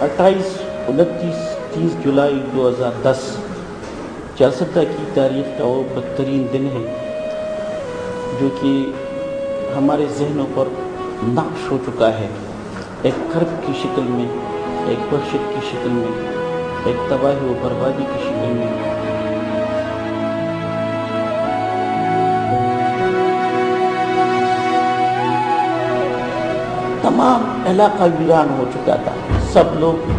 28, 29, 30 جولائی 2010 چارسدہ کی تاریخ کا وہ بدترین دن ہے جو کہ ہمارے ذہنوں پر نقش ہو چکا ہے، ایک کرب کی شکل میں، ایک وحشت کی شکل میں، ایک تباہی و بربادی کی شکل میں۔ تمام علاقہ ویران ہو چکا تھا، سب لوگ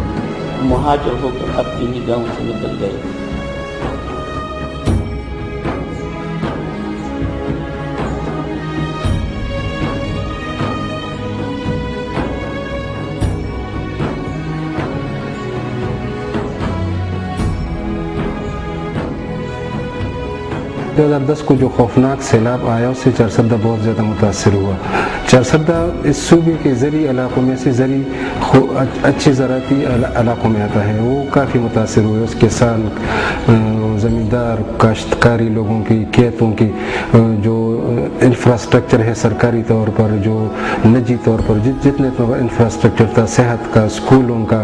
مہاجر ہو کر اپنی ہی گاؤں سے نکل گئے۔ دو ہزار 10 کو جو خوفناک سیلاب آیا اس سے چارسدہ بہت زیادہ متاثر ہوا۔ چارسدہ اس صوبے کے زرعی علاقوں میں سے اچھے زراعتی علاقوں میں آتا ہے، وہ کافی متاثر ہوئے۔ اس کے ساتھ زمیندار کاشتکاری لوگوں کی کھیتوں کی جو انفراسٹرکچر ہے سرکاری طور پر، جو نجی طور پر جتنے انفراسٹرکچر تھا، صحت کا، اسکولوں کا،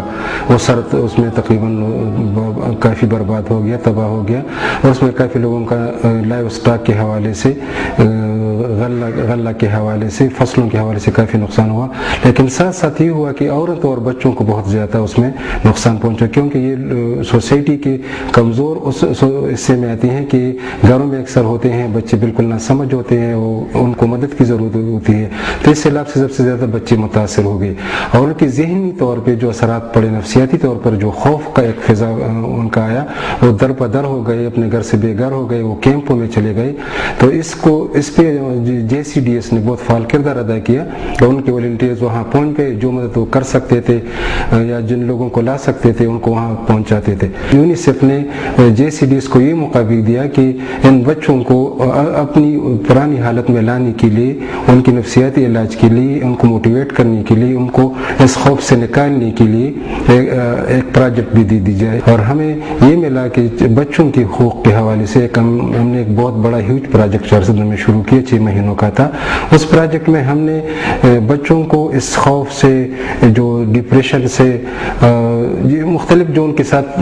وہ اس میں تقریباً کافی برباد ہو گیا، تباہ ہو گیا۔ اور اس میں کافی لوگوں کا لائیو اسٹاک کے حوالے سے، غلہ کے حوالے سے، فصلوں کے حوالے سے کافی نقصان ہوا۔ لیکن ساتھ ساتھ یہ ہوا کہ عورتوں اور بچوں کو بہت زیادہ اس میں نقصان پہنچا، کیونکہ یہ سوسائٹی کے کمزور اس حصے میں آتی ہیں کہ گھروں میں اکثر ہوتے ہیں بچے بالکل نہ سمجھ ہوتے ہیں، ان کو مدد کی ضرورت ہوتی ہے۔ تو اس سیلاب سے سب سے زیادہ بچے متاثر ہو گئے، اور ان کے ذہنی طور پہ جو اثرات پڑے، نفسیاتی طور پر جو خوف کا ایک فضا ان کا آیا، وہ در بدر ہو گئے، اپنے گھر سے بے گھر ہو گئے، وہ کیمپوں میں چلے گئے۔ تو اس پہ JCDS نے بہت فعال کردار ادا کیا، اور ان کے والنٹیئرز وہاں پہنچ گئے، جو مدد وہ کر سکتے تھے یا جن لوگوں کو لا سکتے تھے ان کو وہاں پہنچاتے تھے۔ یونیسیف نے JCDS کو یہ موقع بھی دیا کہ ان بچوں کو اپنی پرانی حالت میں لانے کے لیے، ان کی نفسیاتی علاج کے لیے، ان کو موٹیویٹ کرنے کے لیے، ان کو اس خوف سے نکالنے کے لیے ایک پروجیکٹ بھی دی جائے۔ اور ہمیں یہ ملا کہ بچوں کے حقوق کے حوالے سے ہم نے ایک بہت بڑا ہیوج پروجیکٹ چارسدہ میں شروع کیا، 6 مہینوں کا تھا۔ اس پروجیکٹ میں ہم نے بچوں کو اس خوف سے، جو ڈپریشن سے، مختلف جو ان کے ساتھ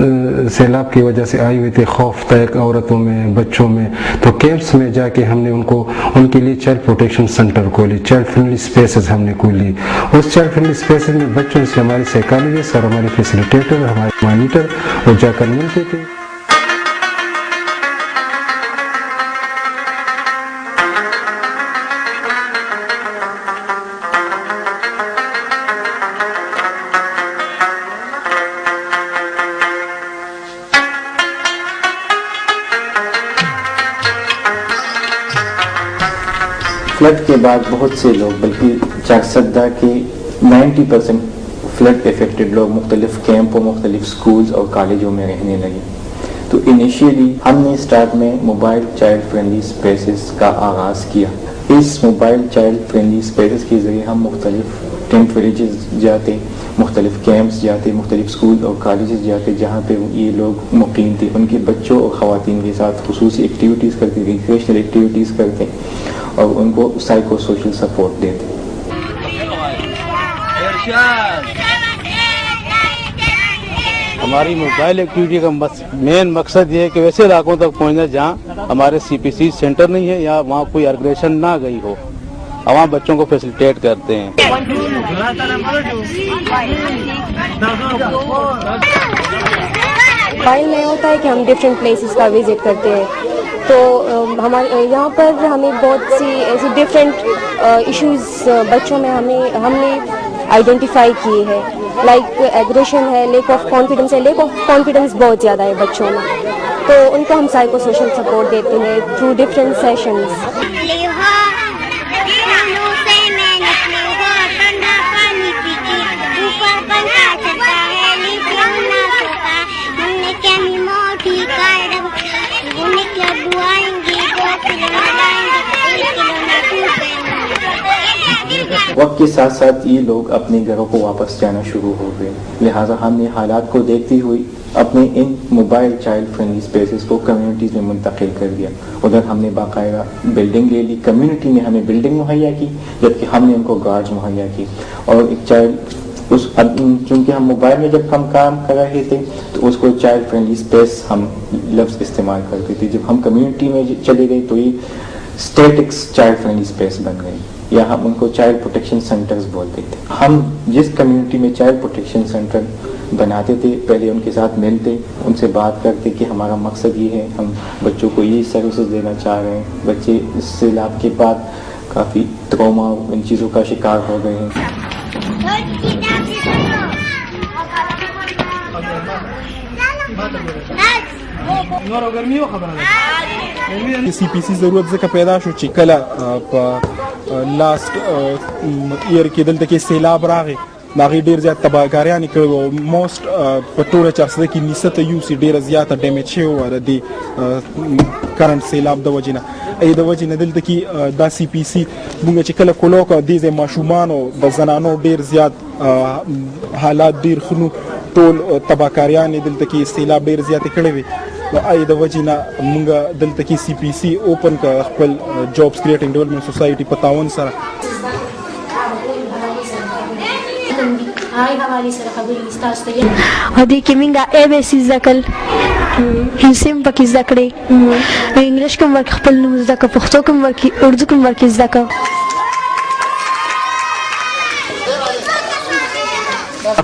سیلاب کی وجہ سے آئی ہوئی تھی، خوف تھا عورتوں میں، بچوں میں، تو کیمپس میں جا کے ہم نے ان کے لیے چائلڈ پروٹیکشن سینٹر کھولے، چائلڈ فرینڈلی سپیسز ہم نے کھولی۔ اس چائلڈ فرینڈلی سپیسز میں بچوں سے ہمارے سائیکالوجسٹ اور ہمارے فیسیلیٹیٹر، ہمارے مانیٹر وہ جا کر ملتے تھے۔ فلڈ کے بعد بہت سے لوگ، بلکہ چارسدہ کے 90% فلڈ افیکٹڈ لوگ مختلف کیمپوں، مختلف سکولز اور کالجوں میں رہنے لگے۔ تو انیشیلی ہم نے اسٹارٹ میں موبائل چائلڈ فرینڈلی سپیسز کا آغاز کیا۔ اس موبائل چائلڈ فرینڈلی سپیسز کے ذریعے ہم مختلف ٹینٹ ولیجز جاتے، مختلف کیمپس جاتے، مختلف سکول اور کالجز جاتے، جہاں پہ یہ لوگ مقیم تھے، ان کے بچوں اور خواتین کے ساتھ خصوصی ایکٹیویٹیز کرتے، ریکریشنل ایکٹیویٹیز کرتے اور ان کو سائیکو سوشل سپورٹ دیتے۔ ہماری موبائل ایکٹیویٹی کا مین مقصد یہ ہے کہ ویسے علاقوں تک پہنچنا جہاں ہمارے CPC سینٹر نہیں ہے یا وہاں کوئی آرگنائزیشن نہ گئی ہو، اور وہاں بچوں کو فیسیلیٹیٹ کرتے ہیں۔ موبائل میں ہوتا ہے کہ ہم ڈفرینٹ پلیسز کا وزٹ کرتے ہیں، تو ہمارے یہاں پر ہمیں بہت سی ایسی ڈفرینٹ ایشوز بچوں میں ہم نے آئیڈینٹیفائی کیے ہیں، لائک ایگریشن ہے، لیک آف کانفیڈنس ہے۔ لیک آف کانفیڈنس بہت زیادہ ہے بچوں میں، تو ان کو ہم سائیکو سوشل سپورٹ دیتے ہیں تھرو ڈفرینٹ سیشنز۔ وقت کے ساتھ ساتھ یہ لوگ اپنے گھروں کو واپس جانا شروع ہو گئے، لہٰذا ہم نے حالات کو دیکھتے ہوئے اپنے ان موبائل چائلڈ فرینڈلی اسپیسز کو کمیونٹیز میں منتقل کر دیا. ادھر ہم نے باقاعدہ بلڈنگ لے لی, کمیونٹی نے ہمیں بلڈنگ مہیا کی جبکہ ہم نے ان کو گارڈز مہیا کی. اور ایک چائلڈ چونکہ ہم موبائل میں جب ہم کام کر رہے تھے تو اس کو چائلڈ فرینڈلی اسپیس ہم لفظ استعمال کرتے تھے. جب ہم کمیونٹی میں چلے گئے تو یہ اسٹیٹکس چائلڈ فرینڈلی اسپیس بن گئی, یا ہم ان کو چائلڈ پروٹیکشن سینٹرز بولتے تھے. ہم جس کمیونٹی میں چائلڈ پروٹیکشن سینٹر بناتے تھے پہلے ان کے ساتھ ملتے, ان سے بات کرتے کہ ہمارا مقصد یہ ہے, ہم بچوں کو یہ سروسز دینا چاہ رہے ہیں. بچے اس سیلاب کے بعد کافی ٹراما ان چیزوں کا شکار ہو گئے ہیں. سی پی سی ضرورت ځکه پیدا شو چې کله لاست ایئر کې دلته کې سیلاب راغی, هغې ډېر زیات تباهکاریانې کړې وه. موسټ په ټوله 400 کې 90 یو سي ډېره زیاته ډیمیج شوې وه د دې کرنټ سیلاب د وجې نه. د وجې نه دلته کې دا سی پی سی مونږ چې کله کولو کړه دې ځای ماشومانو د زنانو ډېر زیات حالات ډېر ښه نو, ټول تباهکاریانې دلته کې سیلاب ډېر زیاتې کړې وې. د وجې نه مونږ دلته کې سی پی سی اوپن کړه خپل جابس کریټینګ ډیولپمنټ سوسایټي په تعاون سره. او دې کې مونږ اے بی سی زده کړل, هندسي هم پکې زده کړې, انګلیش کوم ورکې خپل نوم زده کړه, پښتو کوم ورکې, اردو کوم ورکې زده کړه.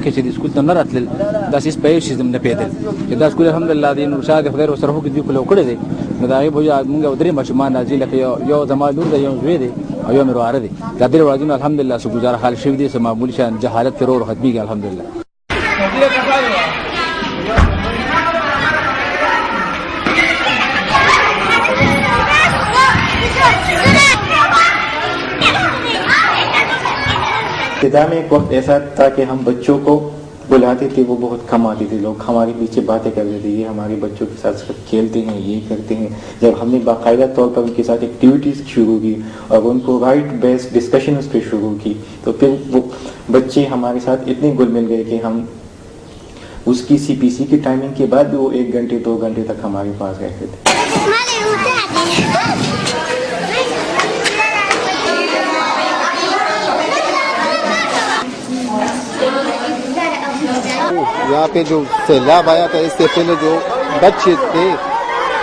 چې د سکول ته نه راتلل داسې سپایو سیستم نه پیدل چې دا سکول الحمدلله د نور شاه د خدای ورسره هو کې کولو کړی دی. نو دا غي بوجا مونږ درې ماشومان راځي لکه یو زما لور دی, یو زوی دی او یو مې ورواره دی. دا درې ورځې الحمدلله سو گزاره حال شوي دي, سم معمولی شان جهالت تر اور ختميږي الحمدلله. ابتدا میں ایک وقت ایسا تھا کہ ہم بچوں کو بلاتے تھے, وہ بہت کم آتے تھے, لوگ ہمارے پیچھے باتیں کرتے تھے, یہ ہمارے بچوں کے ساتھ کھیلتے ہیں, یہ کرتے ہیں. جب ہم نے باقاعدہ طور پر ان کے ساتھ ایکٹیویٹیز شروع کی اور ان کو رائٹ بیسڈ ڈسکشنز پہ شروع کی تو پھر وہ بچے ہمارے ساتھ اتنے گل مل گئے کہ ہم اس کی سی پی سی کی ٹائمنگ کے بعد بھی وہ 1 گھنٹے 2 گھنٹے تک ہمارے پاس رہتے تھے. یہاں پہ جو سیلاب آیا تھا اس سے پہلے جو بچے تھے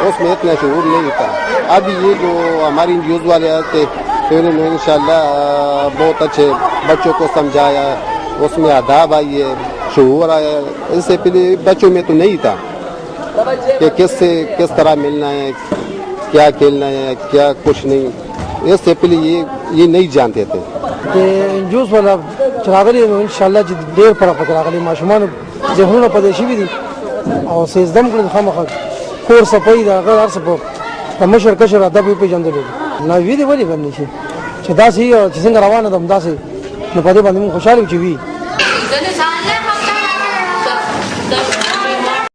اس میں اتنا شعور نہیں تھا. اب یہ جو ہماری این جی اوز والے آتے پھر انہوں نے انشاءاللہ بہت اچھے بچوں کو سمجھایا, اس میں آداب آئی ہے, شعور آیا. اس سے پہلے بچوں میں تو نہیں تھا کہ کس طرح ملنا ہے, کیا کھیلنا ہے, کیا کچھ نہیں. اس سے پہلے یہ نہیں جانتے تھے. جوس والا چراغلی انشاءالله چې ډېر فرق راغلی, ماشومان ذهنونه پدې شوي دي او سیزدم کړل خامخا کور صفای دا غیر ارس په د مشر کشر ادب په پیژندل نه وی دی ولې باندې شي چې داسې چې څنګه روانه ده همداسې نو په دې باندې خوشاله چې وي.